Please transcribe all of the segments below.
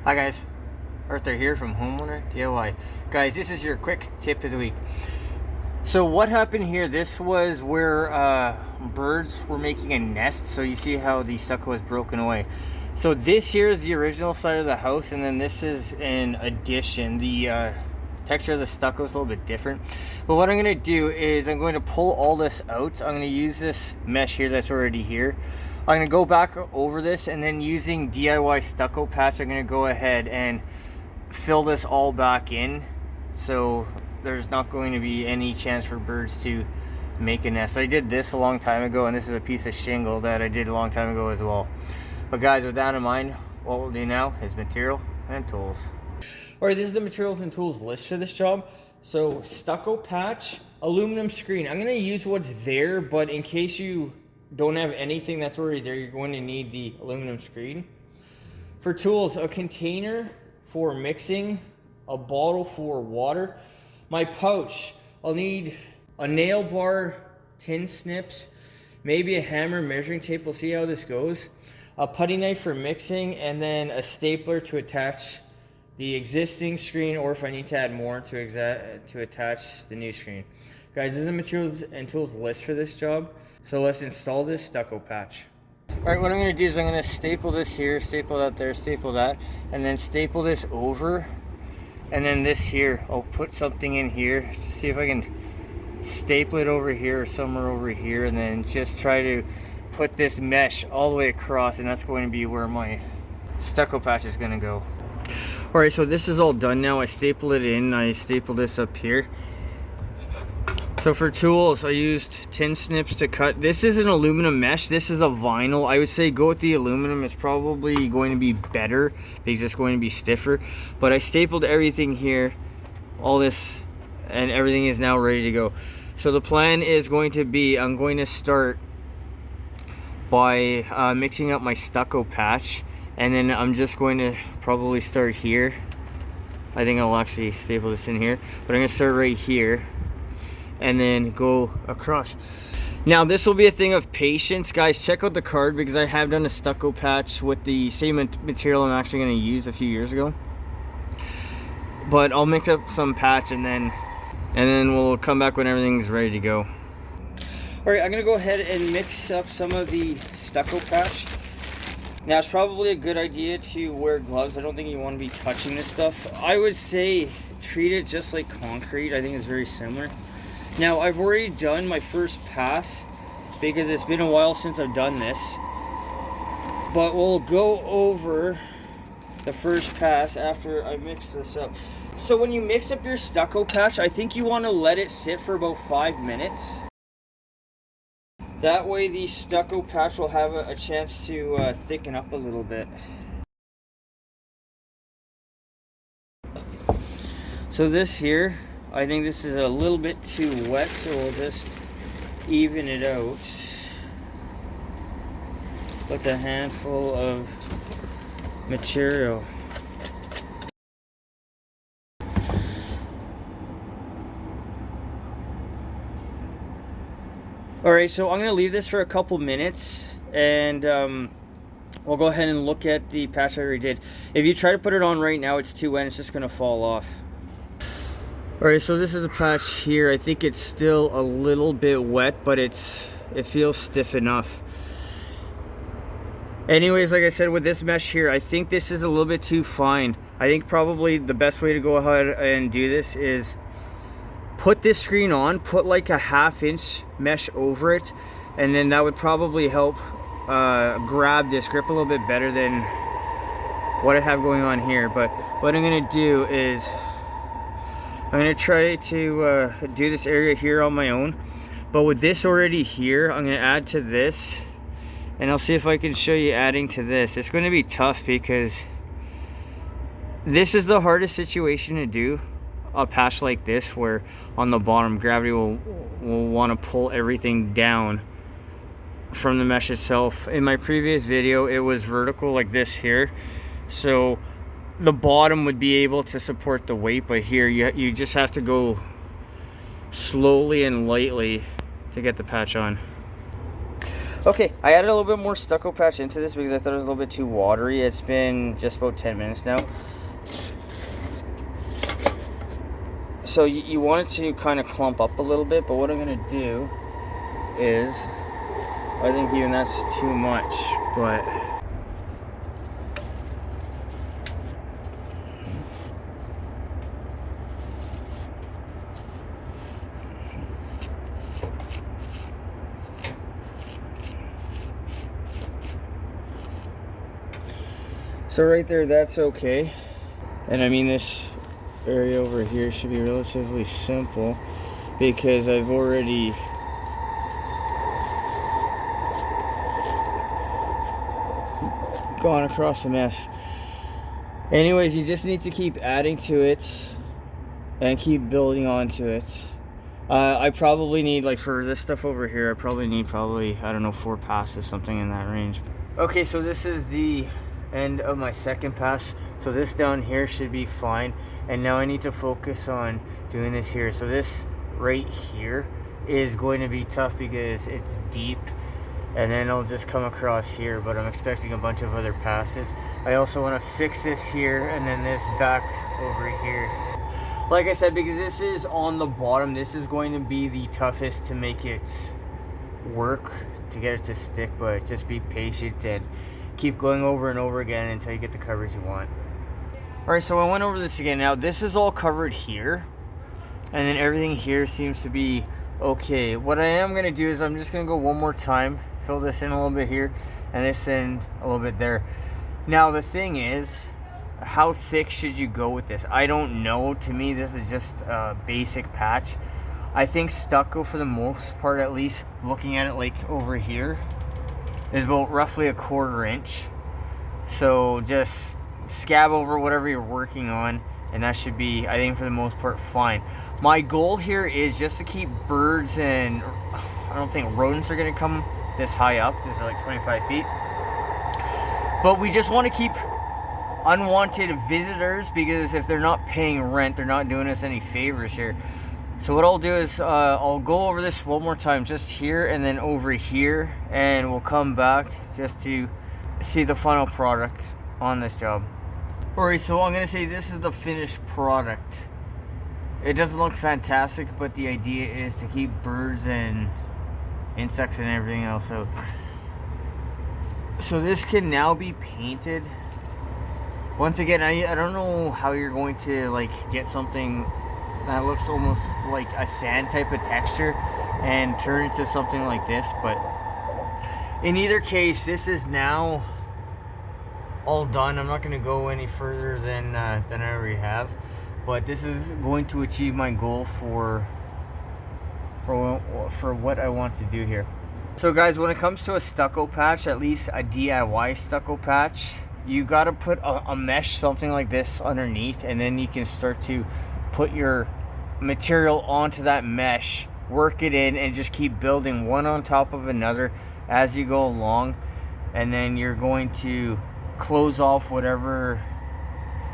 Hi guys, Arthur here from Homeowner DIY. Guys, this is your quick tip of the week. So what happened here, this was where birds were making a nest. So you see how the stucco is broken away. So this here is the original side of the house, and then this is an addition. The texture of the stucco is a little bit different. But what I'm going to do is I'm going to pull all this out. I'm going to use this mesh here that's already here. I'm going to go back over this, and then using DIY stucco patch, I'm going to go ahead and fill this all back in. So there's not going to be any chance for birds to make a nest. I did this a long time ago, and this is a piece of shingle that I did a long time ago as well. But guys, with that in mind, what we'll do now is material and tools. Alright, this is the materials and tools list for this job. So stucco patch, aluminum screen. I'm going to use what's there, but in case you don't have anything that's already there, you're going to need the aluminum screen. For tools, a container for mixing, a bottle for water. My pouch, I'll need a nail bar, tin snips, maybe a hammer, measuring tape. We'll see how this goes. A putty knife for mixing, and then a stapler to attach the existing screen, or if I need to add more to attach the new screen. Guys, this is the materials and tools list for this job. So let's install this stucco patch. Alright, what I'm going to do is I'm going to staple this here, staple that there, staple that, and then staple this over. And then this here, I'll put something in here to see if I can staple it over here or somewhere over here, and then just try to put this mesh all the way across, and that's going to be where my stucco patch is going to go. Alright, so this is all done now. I stapled it in, I stapled this up here. So for tools, I used tin snips to cut. This is an aluminum mesh, this is a vinyl. I would say go with the aluminum, it's probably going to be better because it's going to be stiffer. But I stapled everything here, all this, and everything is now ready to go. So the plan is going to be, I'm going to start by mixing up my stucco patch, and then I'm just going to probably start here. I think I'll actually staple this in here, but I'm going to start right here and then go across. Now this will be a thing of patience, guys. Check out the card because I have done a stucco patch with the same material I'm actually going to use a few years ago. But I'll mix up some patch and then we'll come back when everything's ready to go. Alright, I'm going to go ahead and mix up some of the stucco patch. Now it's probably a good idea to wear gloves. I don't think you want to be touching this stuff. I would say treat it just like concrete. I think it's very similar. Now I've already done my first pass because it's been a while since I've done this. But we'll go over the first pass after I mix this up. So when you mix up your stucco patch, I think you want to let it sit for about 5 minutes. That way the stucco patch will have a chance to thicken up a little bit. So this here, I think this is a little bit too wet, so we'll just even it out with a handful of material. Alright, so I'm going to leave this for a couple minutes, and we'll go ahead and look at the patch I already did. If you try to put it on right now, it's too wet, it's just going to fall off. Alright, so this is the patch here. I think it's still a little bit wet, but it feels stiff enough. Anyways, like I said, with this mesh here, I think this is a little bit too fine. I think probably the best way to go ahead and do this is put this screen on, put like a 1/2 inch mesh over it, and then that would probably help grab this grip a little bit better than what I have going on here. But what I'm going to do is I'm going to try to do this area here on my own. But with this already here, I'm going to add to this, and I'll see if I can show you adding to this. It's going to be tough because this is the hardest situation to do. A patch like this where on the bottom gravity will want to pull everything down from the mesh itself. In my previous video it was vertical like this here, so the bottom would be able to support the weight, but here you just have to go slowly and lightly to get the patch on. Okay, I added a little bit more stucco patch into this because I thought it was a little bit too watery. It's been just about 10 minutes now. So you want it to kind of clump up a little bit, but what I'm going to do is, I think even that's too much, but... So right there, that's okay. And I mean, this area over here should be relatively simple because I've already gone across the mess. Anyways, you just need to keep adding to it and keep building onto it. I probably need, like for this stuff over here, I probably need I don't know, 4 passes, something in that range. Okay, so this is the end of my second pass, so this down here should be fine, and now I need to focus on doing this here. So this right here is going to be tough because it's deep, and then I'll just come across here, but I'm expecting a bunch of other passes. I also want to fix this here and then this back over here. Like I said, because this is on the bottom, this is going to be the toughest to make it work, to get it to stick, but just be patient and keep going over and over again until you get the coverage you want. Alright, so I went over this again. Now this is all covered here, and then everything here seems to be okay. What I am going to do is I'm just going to go one more time, fill this in a little bit here, and this in a little bit there. Now the thing is, how thick should you go with this? I don't know. To me, this is just a basic patch. I think stucco, for the most part at least, looking at it like over here, is about roughly a 1/4 inch. So just scab over whatever you're working on, and that should be, I think, for the most part, fine. My goal here is just to keep birds, and I don't think rodents are going to come this high up. This is like 25 feet. But we just want to keep unwanted visitors, because if they're not paying rent, they're not doing us any favors here. So what I'll do is I'll go over this one more time, just here and then over here, and we'll come back just to see the final product on this job. Alright, so I'm going to say this is the finished product. It doesn't look fantastic, but the idea is to keep birds and insects and everything else out. So this can now be painted. Once again, I don't know how you're going to like get something that looks almost like a sand type of texture and turn into something like this, but in either case, this is now all done. I'm not going to go any further than I already have, but this is going to achieve my goal for what I want to do here. So guys, when it comes to a stucco patch, at least a DIY stucco patch, you got to put a mesh, something like this, underneath, and then you can start to put your material onto that mesh, work it in, and just keep building one on top of another as you go along. And then you're going to close off whatever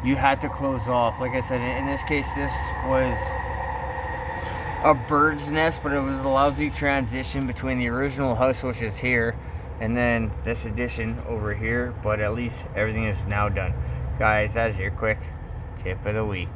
you had to close off. Like I said, in this case, this was a bird's nest, but it was a lousy transition between the original house, which is here, and then this addition over here. But at least everything is now done. Guys, that's your quick tip of the week.